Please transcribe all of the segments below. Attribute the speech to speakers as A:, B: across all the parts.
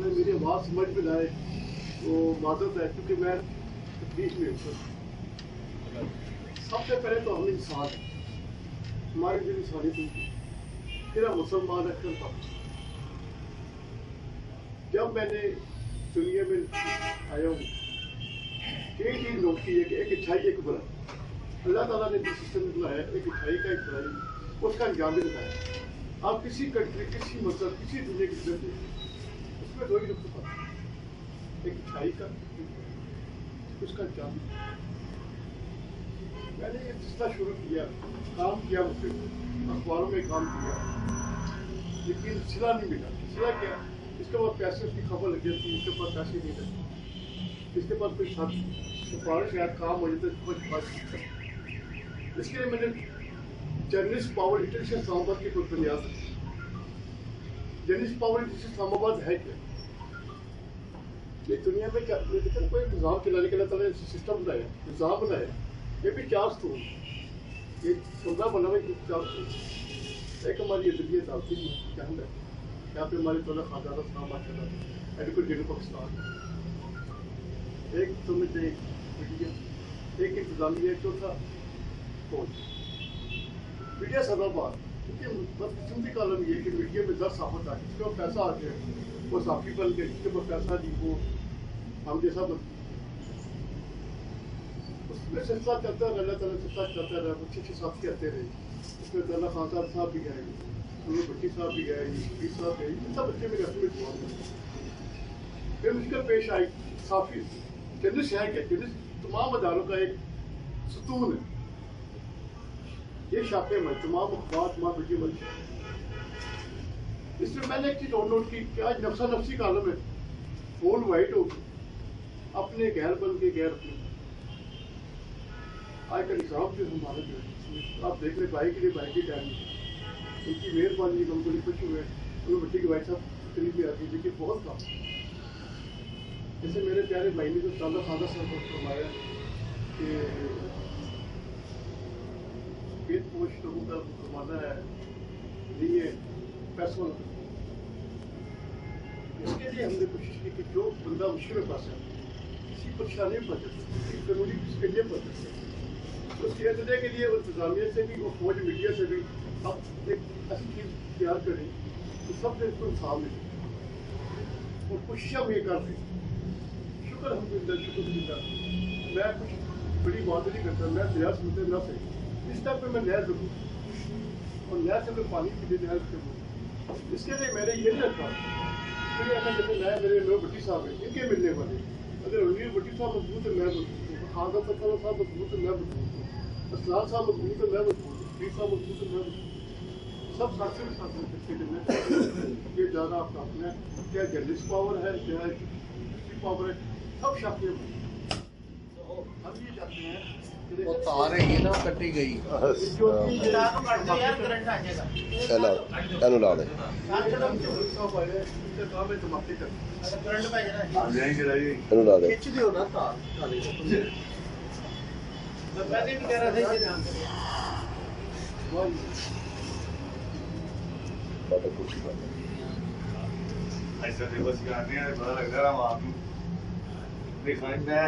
A: मेरी आवाज़ समझ में लाए वो माजरत है, क्योंकि मैं तकलीफ में हूँ। सबसे पहले तो हम इंसान हैं, हमारी जो इंसानियत होगी, फिर हम मुसलमान रखकर पाते। जब मैंने दुनिया में आया हूँ, एक चीज़ नोट की है कि एक अच्छाई एक बुराई, अल्लाह ताला ने जिस सिस्टम में बनाया एक अच्छाई का एक बुराई, उसका अंजाम भी बताया। आप किसी कंट्री, किसी मजहब, किसी दुनिया की जिंदगी उसमें दो ही नुकसान पाते हैं, एक अच्छाई का, उसका अंजाम भी। मैंने ये सिलसिला शुरू किया, काम किया, मुझसे अखबारों में काम किया, लेकिन सिला नहीं मिला। सिला क्या, इसके बाद पैसे उसकी खबर लग जाती, इसके पास पैसे नहीं लगते, इसके पास कोई सिफारिश या काम हो जाता है, कुछ बात। इसके लिए मैंने जर्नलिस्ट पावर इंटरनेशनल इस्लामाबाद की कोई बुनियाद रखी। जर्नलिस्ट पावर इंटरनेशनल इस्लामाबाद है क्या? ये दुनिया में क्या कोई निज़ाम चलाने के लिए अल्लाह ने सिस्टम बनाया, निज़ाम बनाया। ये भी चार स्तूर, ये कमरा बना हुआ है, चार स्तूर। एक हमारी अदलियत आती है, जहाँ है यहाँ पे हमारे तोला खानदान साहब माशाल्लाह एडवोकेट जनरल पाकिस्तान, एक समझते मीडिया, एक इंतजामिया, चौथा फौज। मीडिया सदाबाद, क्योंकि बदकिस्मती का आलम ये है कि मीडिया में 10 साफत आ गए, जिसके पास पैसा आ गया वो साफी बन गए, जिसके पास पैसा नहीं वो हम जैसा बन। उसमें सिलसिला चलता रहा, अल्लाह ताला सिलसिला चलता रहा, अच्छे साथी आते रहे। उसमें तला खान साहब भी गए, उन्होंने भट्टी साहब भी गए, पीर साहब गए, सब बच्चे मेरे अपने दुआ में। फिर मुश्किल पेश आई, साफी जर्नलिस्ट है क्या? जर्नलिस्ट तमाम अदारों का एक सतून है। ये छापे में तमाम अखबार, तमाम मीडिया में। इसमें मैंने एक चीज़ और नोट की कि आज नफसा नफसी का आलम है, फोन वाइट हो गई, अपने गैर बन के गैर अपने। आज का निज़ाम जो हमारा जो है, आप देख रहे भाई के लिए भाई की टाइम, उनकी मेहरबानी, हम बड़ी खुश हुए। उन्होंने बच्चे के भाई साहब करीब भी आती, लेकिन बहुत कम। जैसे मेरे प्यारे भाई ने जो ताला खाना साहब को फरमाया कि पेट पोष लोगों का फरमाना है, नहीं है पैसों। इसके लिए हमने कोशिश की कि जो बंदा मुश्किल में फंसा, किसी परेशानी में फंसा, किसी जरूरी उसके लिए फंसा, उसके अदले के लिए इंतजामिया से भी और फौज मीडिया से भी अब एक ऐसी चीज़ तैयार करें कि सब ने इसको सामने और कोशिश हम ये कर रहे हैं। शुक्र अल्हम्दुलिल्लाह, शुक्र। मैं कुछ बड़ी बात नहीं करता, मैं दरिया सुनते ना सही, इस टाइम पे मैं नहर जरूर और नहर से मैं पानी पी ले, नहर से। इसके लिए मैंने ये नहीं रखा फिर ऐसा जैसे मैं मेरे भट्टी साहब हैं, इनके मिलने वाले, अगर रणवीर भट्टी साहब मजबूत है मैं मजबूत हूँ, खानदान साहब मजबूत है मैं मजबूत हूँ, असलान साहब मजबूत है मैं मजबूत हूँ, पीर साहब मजबूत है मैं मजबूत हूँ। सब साथी में साथ में ये ज़्यादा आपका अपना क्या जर्नलिस्ट पावर है, क्या पावर है, सब शाखियाँ हम ये चाहते हैं।
B: वो तार है ना कटी गई, ला दे
C: ऐसा दिवस करने हैं, पता लग रहा है आप दिखाएंगे।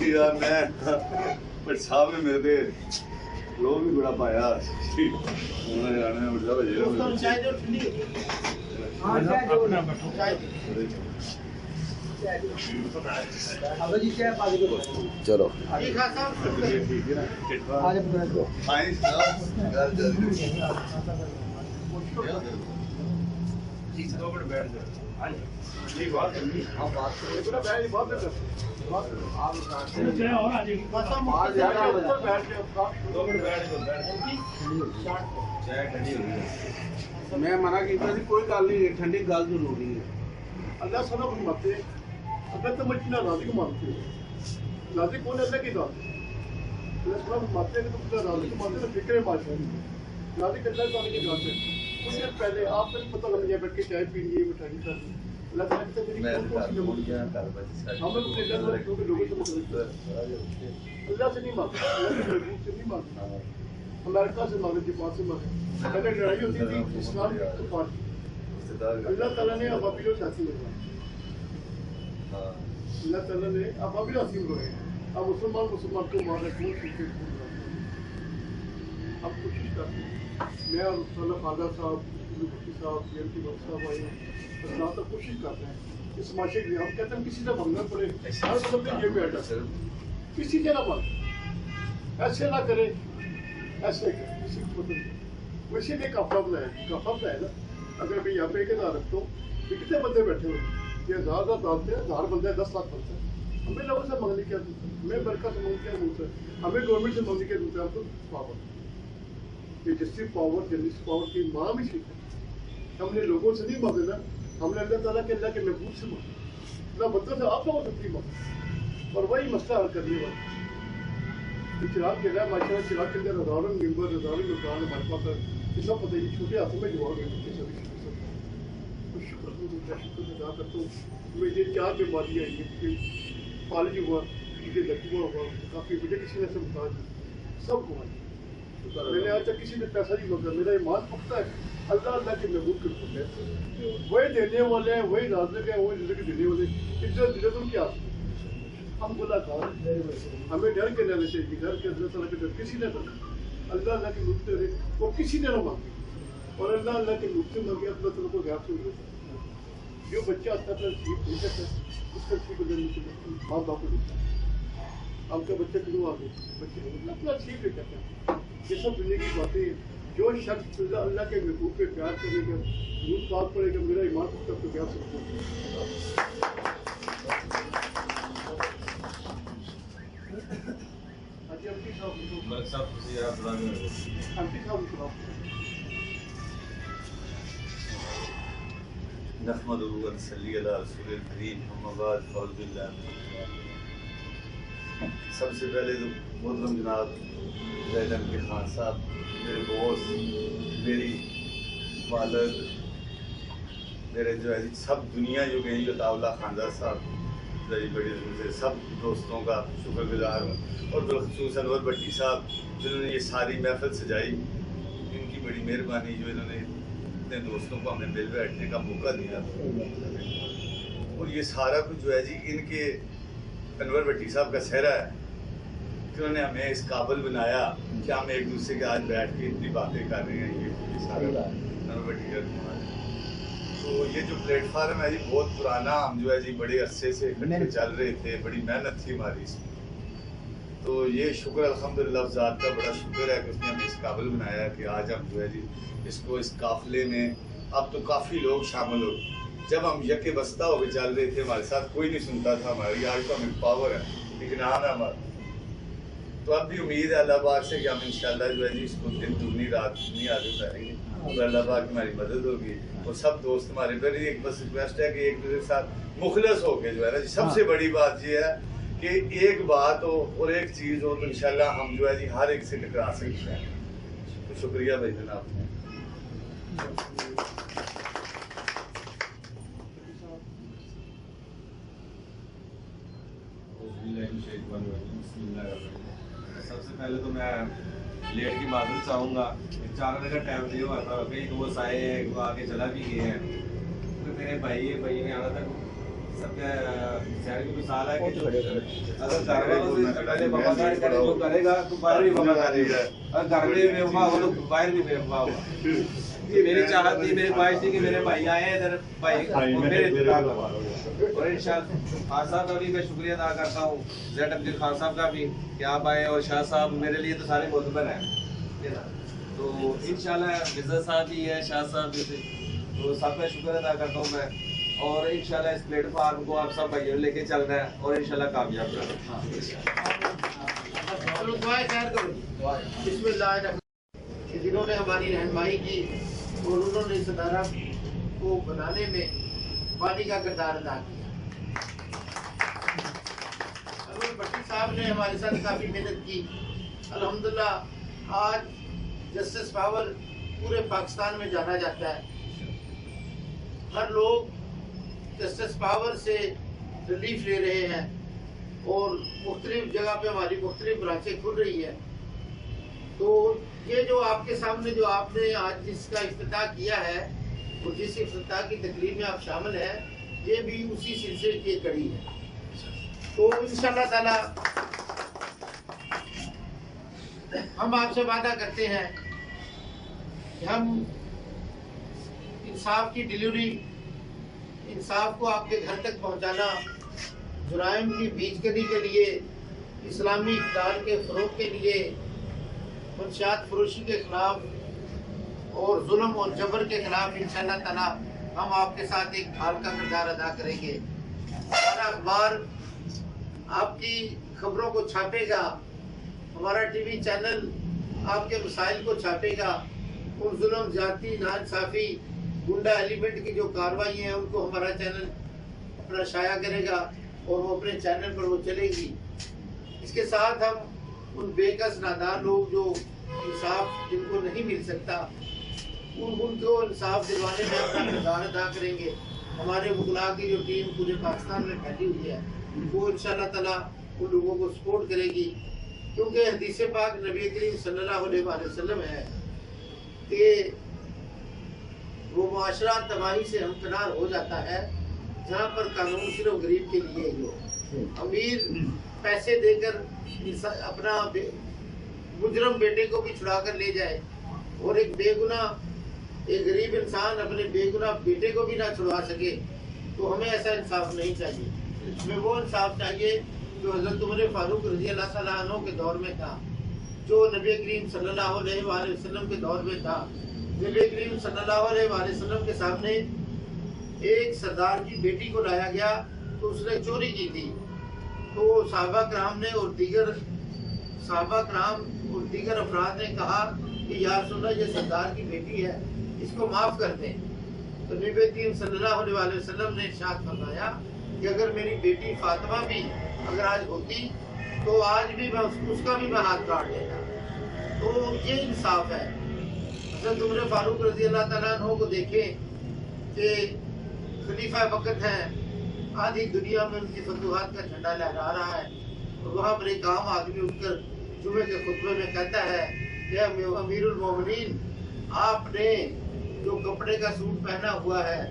C: यार मैं साहब ने मेरे लोग भी बड़ा पाया उन्होंने जाने में बड़ा बजे
B: چلو میں منع کیتا سی کوئی گل نہیں ٹھنڈی گل ضروری ہے
A: اللہ سنا فرماتے ہیں اگر تم اپنا راضی کو مانتے ہو راضی کون ہے اللہ کی ذات اللہ سنا فرماتے ہیں کہ تم اپنا راضی کو مانتے ہو تو فکر بادشاہ راضی کا اللہ تعالیٰ کی ذات ہے کچھ دیر پہلے آپ کو پتہ لگ جائے بیٹھ کے چائے پی لیے مٹھائی کر لی اللہ تعالیٰ کہتے ہیں میری کون سی ہم اپنے اللہ کے لوگوں سے متوجہ اللہ سے نہیں مانگتے اللہ کے محبوب سے نہیں مانگتے امریکہ سے مانگے جاپان سے مانگے پہلے لڑائی ہوتی تھی اسلام کی کفار کی اللہ تعالیٰ نے ابابیل و ساتھی لگا اللہ تعالیٰ نے ابابیل حسین لگائے اب مسلمان کو مارا کون سیکھے اب کوشش کرتے ہیں میں اور صلی خواجہ صاحب مفتی صاحب پی ایم ٹی بخش صاحب آئے ہیں اللہ تک کوشش کرتے ہیں اس معاشرے کے لیے ہم کہتے ہیں کسی سے بھگنا پڑے ہر مطلب یہ بھی ایڈا کسی سے نہ بھگ ایسے نہ کرے ایسے کرے کسی کو مطلب ویسے بھی کافا بنایا کافا بنایا نا اگر میں یہاں پہ ایک ہزار رکھتا ہوں تو کتنے بندے بیٹھے ہوئے یہ ہزار ڈالتے ہیں 1000 بندے 10 لاکھ بنتے ہیں ہمیں لوگوں سے مانگنے کیا دوں میں برکہ سے مانگنے کیا دوں ہمیں گورنمنٹ سے مانگنے کیا دوں ہم تو پاور یہ جسٹس پاور جرنلسٹ پاور کی ماں بھی سیکھا ہم نے لوگوں سے نہیں مانگے نا ہم نے اللہ تعالیٰ کے اللہ کے محبوب سے مانگا نہ بندوں سے آپ لوگوں سے نہیں مانگا اور وہی مسئلہ حل کرنے والا چراغ کے رہا ماشاء اللہ چراغ کے اندر ہزاروں ممبر ہزاروں مکان ہمارے پاس یہ سب پتہ یہ چھوٹے ہاتھوں میں جواب ہے سبھی شکر ادا کرتا ہوں میں یہ 4 بیماریاں ہیں فالج ہوا مجھے لکوا ہوا کافی مجھے کسی نے سے محتاج سب کو میں نے آج تک کسی نے پیسہ نہیں مانگا میرا ایمان پختہ ہے اللہ کے محبوب کے حکم ہے وہی دینے والے ہیں وہی رازق ہیں وہی زندگی دینے والے عزت تم کیا ہم گناہ گار ہمیں ڈر کے لینا چاہیے ڈر کے اللہ تعالیٰ کے ڈر کسی نے ڈر اللہ کے ملک سے وہ کسی نے نہ مانگے اور اللہ کے ملک سے مانگے اللہ تعالیٰ کو غیب سے دیتا ہے جو بچہ اپنا ٹھیک نہیں کرتا اس کا ٹھیک ہو جانے کے لیے ماں باپ کو دیتا ہے آپ کا بچہ کیوں آ گئے بچے اپنا ٹھیک ہے کہتے ہیں یہ سب دنیا کی باتیں ہیں جو شخص اللہ کے محبوب پہ پیار کرے گا روز بات پڑے گا میرا ایمان تک تو پیار سکتا ہوں
C: نحمدہ و نصلی علی رسول الکریم اما بعد فاعوذ باللہ من الشیطان الرجیم سب سے پہلے تو محترم جناب زید احمد خان صاحب میرے دوست میری والد میرے جو ہے سب دنیا جو گئی عطا اللہ خاندار صاحب میری بڑی سے سب دوستوں کا شکر گزار ہوں اور بالخصوص انور بٹی صاحب جنہوں نے یہ ساری محفل سجائی ان کی بڑی مہربانی جو انہوں نے اپنے دوستوں کو ہمیں مل بیٹھنے کا موقع دیا اور یہ سارا کچھ جو ہے جی ان کے انور بٹی صاحب کا سہرا ہے جنہوں نے ہمیں اس قابل بنایا کہ ہم ایک دوسرے کے آج بیٹھ کے اتنی باتیں کر رہے ہیں یہ سارا انور بٹی کا تو یہ جو پلیٹ فارم ہے جی بہت پرانا ہم جو ہے جی بڑے عرصے سے اکٹھے چل رہے تھے بڑی محنت تھی ہماری اس میں تو یہ شکر الحمدللہ ذات کا بڑا شکر ہے کہ اس نے ہمیں اس قابل بنایا کہ آج ہم جو ہے جی اس کو اس قافلے میں اب تو کافی لوگ شامل ہو جب ہم یک بستہ ہو کے چل رہے تھے ہمارے ساتھ کوئی نہیں سنتا تھا ہماری آج تو ہمیں پاور ہے ایک نام ہے ہمارا تو اب بھی امید ہے اللہ پاک سے کہ ہم انشاءاللہ جو ہے جی اس کو دن دگنی رات دگنی آگے بڑھائیں گے اور اللہ پاک ہماری مدد ہوگی اور سب دوست ہمارے پھر ایک بس ریکویسٹ ہے کہ ایک دوسرے کے ساتھ مخلص ہو کے جو ہے نا جی سب سے بڑی بات یہ ہے کہ ایک بات ہو اور ایک چیز ہو تو انشاءاللہ ہم جو ہے جی ہر ایک سے ٹکرا سکتے ہیں تو شکریہ بھائی جناب
D: سب سے پہلے تو میں لیٹ کی معذرت چاہوں گا 4 بجے کا ٹائم دیا ہوا تھا کئی دوست آئے ہیں وہ آگے چلا بھی گئے ہیں تو میرے بھائی نے آنا تھا सबके शहर की मिसाल है कि जो अगर घर वालों से पहले वफादारी करे जो करेगा तो बाहर भी वफादारी है, और घर में बेवफा हो तो बाहर भी बेवफा होगा। मेरी चाहत थी, मेरी ख्वाहिश थी कि मेरे भाई आए इधर, भाई और मेरे इंतजार करवा, और इंशाअल्लाह खान साहब का भी मैं शुक्रिया अदा करता हूँ, ज़ैड अब्दुल खान साहब का भी कि आप आए, और शाह साहब मेरे लिए तो सारे मोतबर हैं, तो इंशाअल्लाह मिर्ज़ा साहब भी है, शाह साहब भी थे, तो सब का शुक्र अदा करता हूँ मैं, और इंशाल्लाह इस प्लेटफॉर्म को आप सब भाइयों लेके चलना है और इंशाल्लाह कामयाब करना है।
E: जिन्होंने हमारी रहनुमाई की और उन्होंने इस अदारा को बनाने में पानी का किरदार अदा किया। अनवर भट्टी साहब ने हमारे साथ काफ़ी मेहनत की। अल्हम्दुलिल्लाह आज जस्टिस पावर पूरे पाकिस्तान में जाना जाता है। हर लोग जस्टिस पावर से रिलीफ ले रहे हैं और मुख्तलिफ जगह पे हमारी मुख्तलिफ ब्रांचें खुल रही है। तो ये जो आपके सामने जो आपने आज जिसका इफ्तिताह किया है और जिस इफ्तिताह की तकरीब में आप शामिल हैं, ये भी उसी सिलसिले की एक कड़ी है। तो इंशाअल्लाह ताला हम आपसे वादा करते हैं कि हम इंसाफ की डिलीवरी, इंसाफ को आपके घर तक पहुंचाना, जुराइम की बीजकनी के लिए, इस्लामी इक़्तिदार के फ़रोग़ के लिए, मंशियात फरोशी के खिलाफ और जुल्म और जबर के खिलाफ इंशाअल्लाह ताला हम आपके साथ एक ढाल का किरदार अदा करेंगे। हमारा अखबार आपकी खबरों को छापेगा, हमारा टीवी चैनल आपके मसाइल को छापेगा, उन जुल्म, ज़्यादती, नाइंसाफ़ी, गुंडा एलिमेंट की जो कार्रवाई हैं उनको हमारा चैनल अपना शाया करेगा और वो अपने चैनल पर वो चलेगी। इसके साथ हम उन बेकस नादार लोग जो इंसाफ जिनको नहीं मिल सकता, उनको इंसाफ दिलवाने में अपना किरदार अदा करेंगे। हमारे वकला की जो टीम पूरे पाकिस्तान में फैली हुई है वो इंशाअल्लाह ताला उन लोगों को सपोर्ट करेगी, क्योंकि हदीस पाक नबी करीम सल्लल्लाहु अलैहि वसल्लम है कि वो माशरा तबाही से हमकिनार हो जाता है जहाँ पर कानून सिर्फ गरीब के लिए ही हो। अमीर पैसे देकर अपना मुजरम बेटे को भी छुड़ा कर ले जाए और एक गरीब इंसान अपने बेगुनाह बेटे को भी ना छुड़वा सके, तो हमें ऐसा इंसाफ नहीं चाहिए। हमें वो इंसाफ चाहिए जो हज़रत उमर फारूक रज़ी अल्लाह तआला अन्हु के दौर में था, जो नबी करीम सल्लल्लाहु अलैहि वसल्लम के दौर में था। नबी करीम सल्लल्लाहु अलैहि वसल्लम के सामने एक सरदार की बेटी को लाया गया तो उसने चोरी की थी, तो सहाबा कराम ने और दीगर अफराद ने कहा कि या रसूलल्लाह ये सरदार की बेटी है, इसको माफ़ कर दें। तो नबी करीम सल्लल्लाहु अलैहि वसल्लम ने इरशाद फरमाया कि अगर मेरी बेटी फातिमा भी अगर आज होती तो आज भी मैं उसका भी मैं हाथ काट देता। तो ये इंसाफ है। हज़रत उमर फारूक रज़ी अल्लाह तआला अन्हु को देखें कि खलीफा वक़्त हैं, आधी दुनिया में उनकी फतूहात का झंडा लहरा रहा है, और वहाँ पर एक आम आदमी उठकर जुमे के खुतबे में कहता है कि अमीरुल मोमिनीन, आपने जो कपड़े का सूट पहना हुआ है,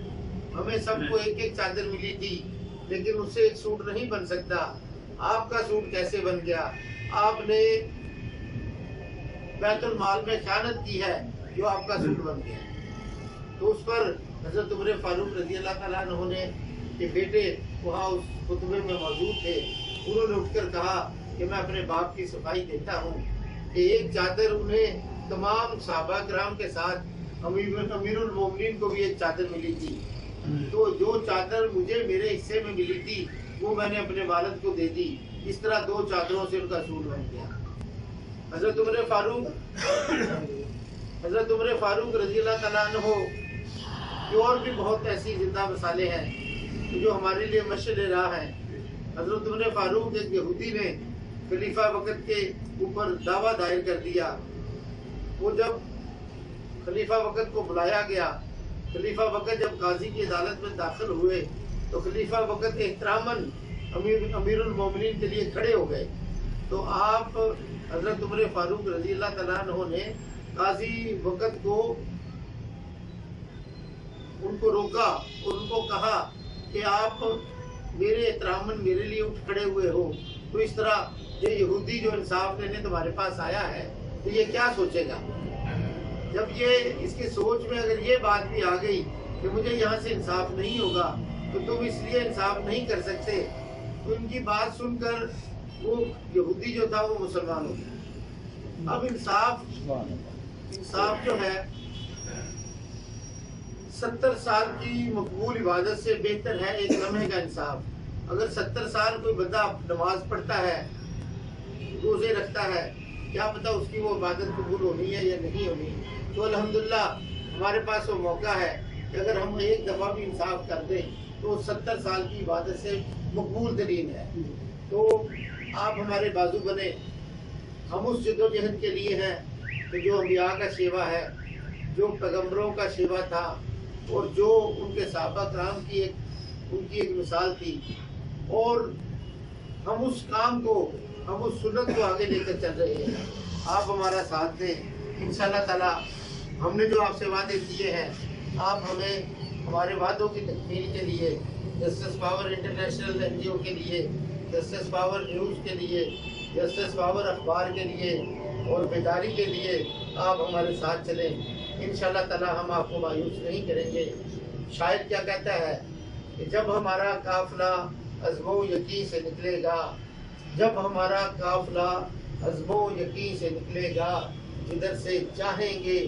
E: हमें सबको एक एक चादर मिली थी, लेकिन उससे एक सूट नहीं बन सकता, आपका सूट कैसे बन गया? आपने बैतुल माल में खयानत की है जो आपका सूट बन गया। तो उस पर हज़रत उमर फारूक रज़ी अल्लाह तआला अन्हु ने के बेटे वहाँ उस खुतबे में मौजूद थे, उन्होंने उठकर कहा कि मैं अपने बाप की सफाई देता हूँ कि एक चादर उन्हें तमाम सहाबा किराम के साथ अमीरुल मोमिनीन को भी एक चादर मिली थी, तो जो चादर मुझे मेरे हिस्से में मिली थी वो मैंने अपने वालिद को दे दी। इस तरह दो चादरों से उनका सूट बन गया। हज़रत उमर फारूक रज़ी अल्लाह तआला अन्हु की और भी बहुत ऐसी जिंदा मिसालें हैं जो हमारे लिए मशअल राह हैं। हज़रत उमर फारूक एक यहूदी ने खलीफा वक़्त के ऊपर दावा दायर कर दिया। वो जब खलीफा वक़्त को बुलाया गया, खलीफा वक़्त जब काजी की अदालत में दाखिल हुए तो खलीफा वक़्त एहतरामन अमीरुल मोमिनीन के लिए खड़े हो गए। तो आप हज़रत उमर फारूक रज़ी अल्लाह तआला अन्हु ने काजी वक़्त को उनको रोका और उनको कहा कि आप मेरे एहतरामन मेरे लिए उठ खड़े हुए हो, तो इस तरह ये यहूदी जो इंसाफ लेने तुम्हारे पास आया है तो ये क्या सोचेगा? जब ये इसके सोच में अगर ये बात भी आ गई कि मुझे यहाँ से इंसाफ नहीं होगा तो तुम इसलिए इंसाफ नहीं कर सकते, तो इनकी बात सुनकर वो यहूदी जो था वो मुसलमान हो गया। अब इंसाफ जो है 70 साल की मकबूल इबादत से बेहतर है एक लम्हे का इंसाफ। अगर 70 साल कोई बंदा नमाज पढ़ता है, रोजे रखता है, क्या पता उसकी वो इबादत कबूल होनी है या नहीं होनी। तो अल्हम्दुलिल्लाह हमारे पास वो मौका है कि अगर हम एक दफ़ा भी इंसाफ कर दें तो 70 साल की इबादत से मकबूल तरीन है। तो आप हमारे बाजू बने, हम उस जद्दोजहद के लिए हैं कि जो अंबिया का सेवा है, जो पैगम्बरों का सेवा था और जो उनके सहाबा कराम की उनकी एक मिसाल थी, और हम उस काम को, हम उस सुन्नत को आगे लेकर चल रहे हैं। आप हमारा साथ दें इंशाअल्लाह ताला। हमने जो आपसे वादे किए हैं, आप हमें हमारे वादों की तकमील के लिए जस्टिस पावर इंटरनेशनल NGO के लिए, जस्टिस पावर न्यूज़ के लिए, जस्टिस पावर अखबार के लिए और बेदारी के लिए आप हमारे साथ चलें। इंशाअल्लाह ताला हम आपको मायूस नहीं करेंगे। शायर क्या कहता है कि जब हमारा काफिला अज़्मो यकीन से निकलेगा, जब हमारा काफिला अज़्मो यकीन से निकलेगा, जिधर से चाहेंगे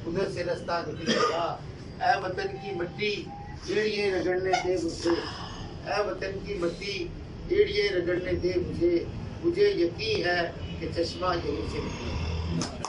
E: उधर से रास्ता निकलेगा। ऐ वतन की मिट्टी एड़िए रगड़ने दे मुझे, ऐ वतन की मिट्टी एड़िए रगड़ने दे मुझे, मुझे यकीन है कि चश्मा यहीं से निकलेगा।